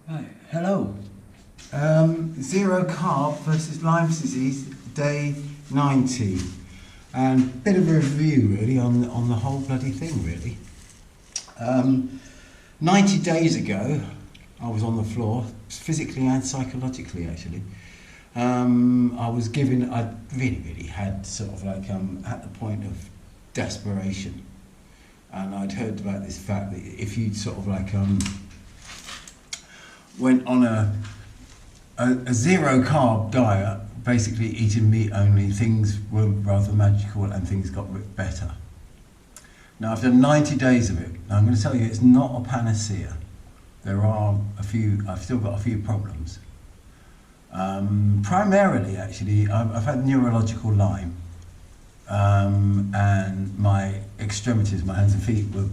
Right, hello. Zero carb versus Lyme's disease, day 90. And a bit of a review really on the whole bloody thing really. 90 days ago, I was on the floor, physically and psychologically actually. I was given, I really had sort of like at the point of desperation. And I'd heard about this fact that if you sort of like went on a zero carb diet, basically eating meat only, things were rather magical and things got better. Now I've done 90 days of it. Now I'm going to tell you it's not a panacea. There are a few, I've still got a few problems. Primarily actually, I've had neurological Lyme. And my extremities, my hands and feet were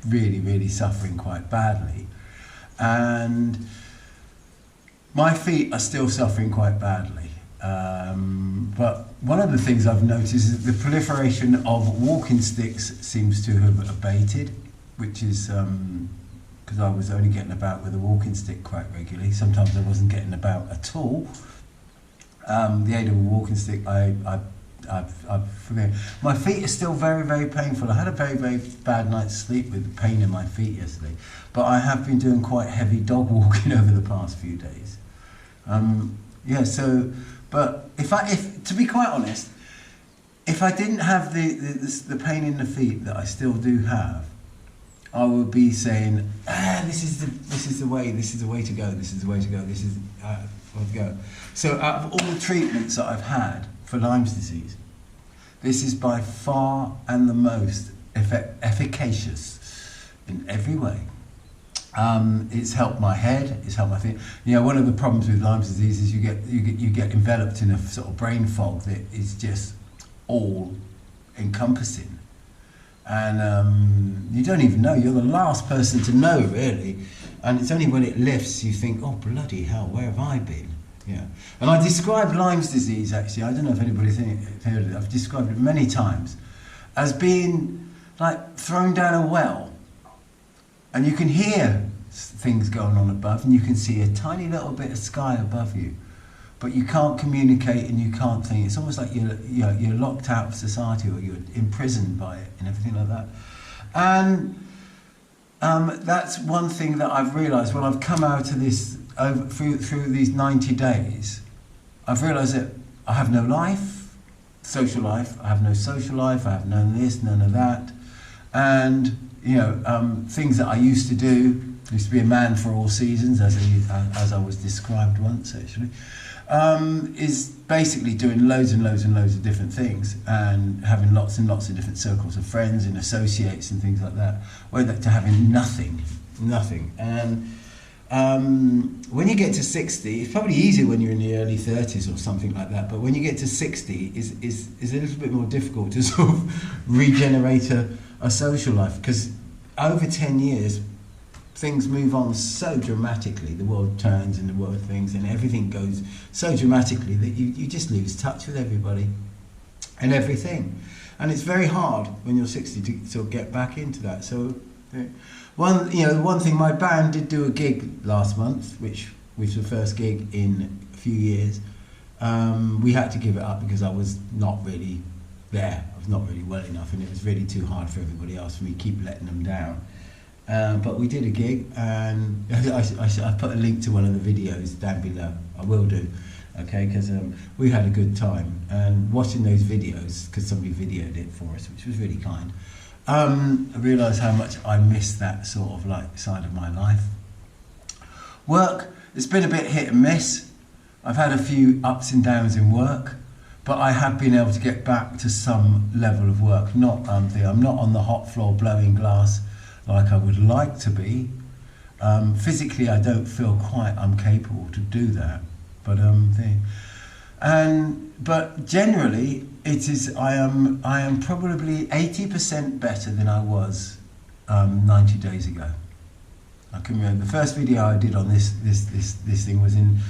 really suffering quite badly. And my feet are still suffering quite badly. But one of the things I've noticed is that the proliferation of walking sticks seems to have abated, which is because I was only getting about with a walking stick quite regularly. Sometimes I wasn't getting about at all. The aid of a walking stick, I've forget. My feet are still very painful. I had a very bad night's sleep with pain in my feet yesterday, but I have been doing quite heavy dog walking over the past few days. Yeah, so, but if to be quite honest, if I didn't have the pain in the feet that I still do have, I would be saying, this is the way to go, this is the way to go, this is where to go. So out of all the treatments that I've had for Lyme's disease, this is by far and the most efficacious in every way. It's helped my head, it's helped my feet. You know, one of the problems with Lyme's disease is you get enveloped in a sort of brain fog that is just all encompassing. And you don't even know, you're the last person to know really. And it's only when it lifts you think, oh bloody hell, where have I been? Yeah, and I described Lyme's disease actually, I don't know if anybody heard of it, I've described it many times, as being like thrown down a well. And you can hear things going on above and you can see a tiny little bit of sky above you. But you can't communicate and you can't think. It's almost like you're locked out of society or you're imprisoned by it and everything like that. And that's one thing that I've realised when I've come out of this, through these 90 days, I've realised that I have no life, social life, I have no social life, I have none of this, none of that. And, you know, things that I used to do, I used to be a man for all seasons, as I was described once actually, is basically doing loads and loads of different things and having lots and lots of different circles of friends and associates and things like that, to having nothing. And when you get to 60, it's probably easier when you're in the early 30s or something like that, but when you get to 60, is a little bit more difficult to sort of regenerate a social life, because over 10 years, things move on so dramatically, the world turns and the world things and everything goes so dramatically that you just lose touch with everybody and everything. And it's very hard when you're 60 to sort of get back into that. So one thing, my band did do a gig last month, which was the first gig in a few years. We had to give it up because I was not really there. I was not really well enough and it was really too hard for everybody else for me to keep letting them down. But we did a gig, and I put a link to one of the videos down below. I will do, okay, because we had a good time. And watching those videos, because somebody videoed it for us, which was really kind, I realised how much I missed that sort of like side of my life. Work, it's been a bit hit and miss. I've had a few ups and downs in work, but I have been able to get back to some level of work. I'm not on the hot floor blowing glass like I would like to be. Physically, I don't feel quite I'm capable to do that. But generally, it is. I am probably 80% better than I was 90 days ago. I can remember the first video I did on this thing was in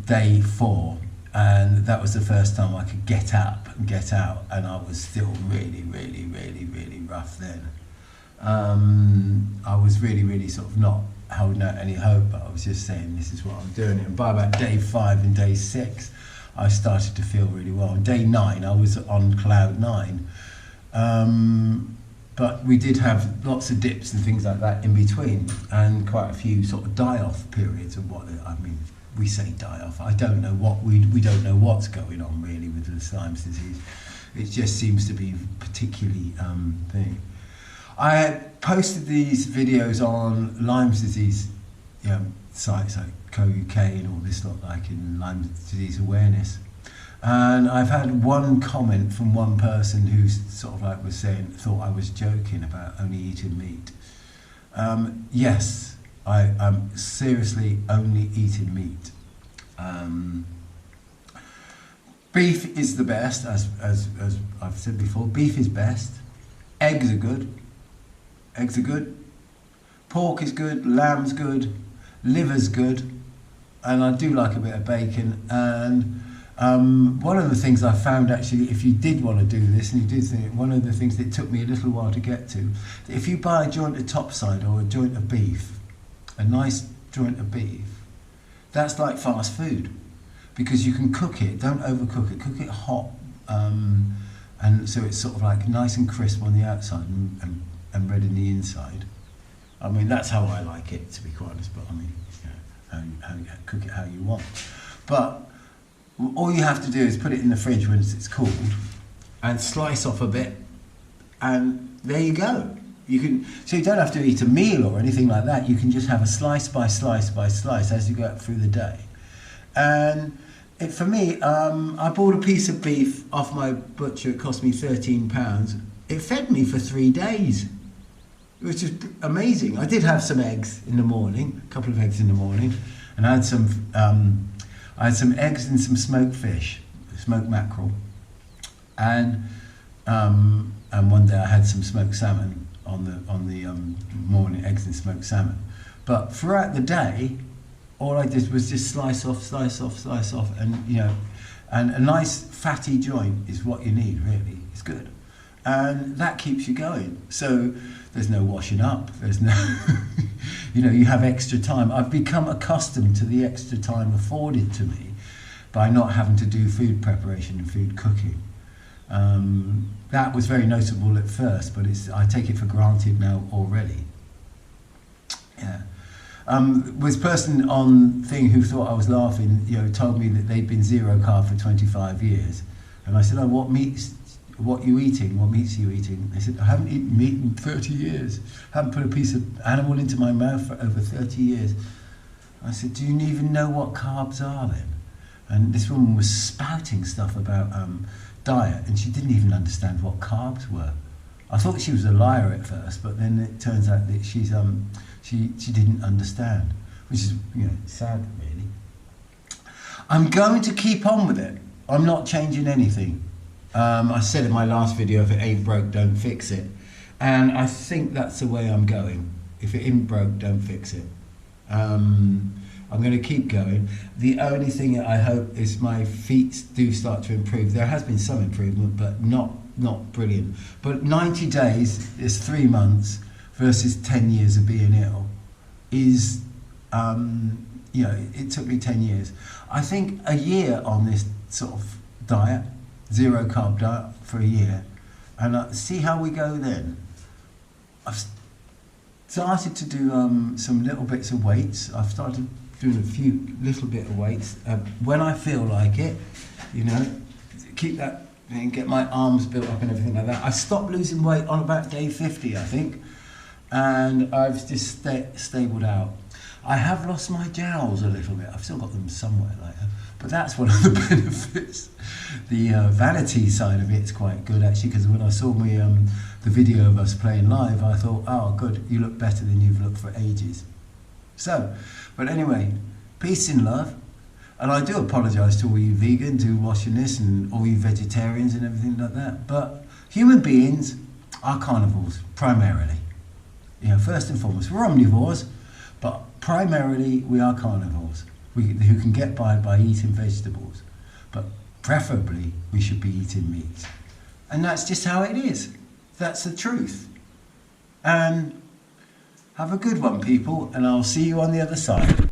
day 4, and that was the first time I could get up and get out, and I was still really rough then. I was really sort of not holding out any hope, but I was just saying this is what I'm doing. And by about day 5 and day 6, I started to feel really well. On day 9, I was on cloud 9. But we did have lots of dips and things like that in between, and quite a few sort of die-off periods of what, I mean, we say die-off. I don't know what, we don't know what's going on really with the Lyme's disease. It just seems to be particularly thing. I had posted these videos on Lyme's disease sites like Co-UK and all this lot, like in Lyme disease awareness. And I've had one comment from one person who sort of like was saying, thought I was joking about only eating meat. Yes, I'm seriously only eating meat. Beef is the best, as I've said before. Beef is best. Eggs are good. Eggs are good. Pork is good. Lamb's good. Liver's good. And I do like a bit of bacon. And one of the things I found actually, if you did want to do this, and you do think, one of the things that took me a little while to get to, if you buy a joint of topside or a joint of beef, a nice joint of beef, that's like fast food, because you can cook it, don't overcook it, cook it hot, and so it's sort of like nice and crisp on the outside and red in the inside. I mean, that's how I like it, to be quite honest, but I mean, how you cook it how you want. But all you have to do is put it in the fridge when it's cooled and slice off a bit, and there you go. You can, so you don't have to eat a meal or anything like that. You can just have a slice by slice by slice as you go through the day. And for me, I bought a piece of beef off my butcher. It cost me £13. It fed me for 3 days. It was just amazing. I did have some eggs in the morning, a couple of eggs in the morning, and I had some eggs and some smoked fish, smoked mackerel, and one day I had some smoked salmon on the morning, eggs and smoked salmon. But throughout the day, all I did was just slice off, and and a nice fatty joint is what you need really. It's good, and that keeps you going. So there's no washing up. There's no, you have extra time. I've become accustomed to the extra time afforded to me by not having to do food preparation and food cooking. That was very noticeable at first, but I take it for granted now already. Yeah. This person on thing who thought I was laughing, told me that they'd been zero carb for 25 years, and I said, "Oh, what meats are you eating? What meats are you eating?" They said, "I haven't eaten meat in 30 years. I haven't put a piece of animal into my mouth for over 30 years." I said, "Do you even know what carbs are then?" And this woman was spouting stuff about diet, and she didn't even understand what carbs were. I thought she was a liar at first, but then it turns out that she didn't understand, which is sad really. I'm going to keep on with it. I'm not changing anything. I said in my last video, if it ain't broke, don't fix it, and I think that's the way I'm going. If it ain't broke, don't fix it. I'm going to keep going. The only thing I hope is my feet do start to improve. There has been some improvement, but not brilliant. But 90 days is 3 months versus 10 years of being ill is, it took me 10 years. I think a year on this sort of diet, zero carb diet for a year, and see how we go then. I've started to do some little bits of weights. I've started doing a few little bit of weights when I feel like it, keep that and get my arms built up and everything like that. I stopped losing weight on about day 50, I think, and I've just stabled out. I have lost my jowls a little bit. I've still got them somewhere later, but that's one of the benefits. The vanity side of it's quite good actually, because when I saw the video of us playing live, I thought, oh good, you look better than you've looked for ages. So, but anyway, peace and love. And I do apologise to all you vegans who are watching this and all you vegetarians and everything like that. But human beings are carnivores, primarily. First and foremost, we're omnivores, but primarily we are carnivores who can get by eating vegetables. But preferably, we should be eating meat. And that's just how it is. That's the truth. And Have a good one, people, and I'll see you on the other side.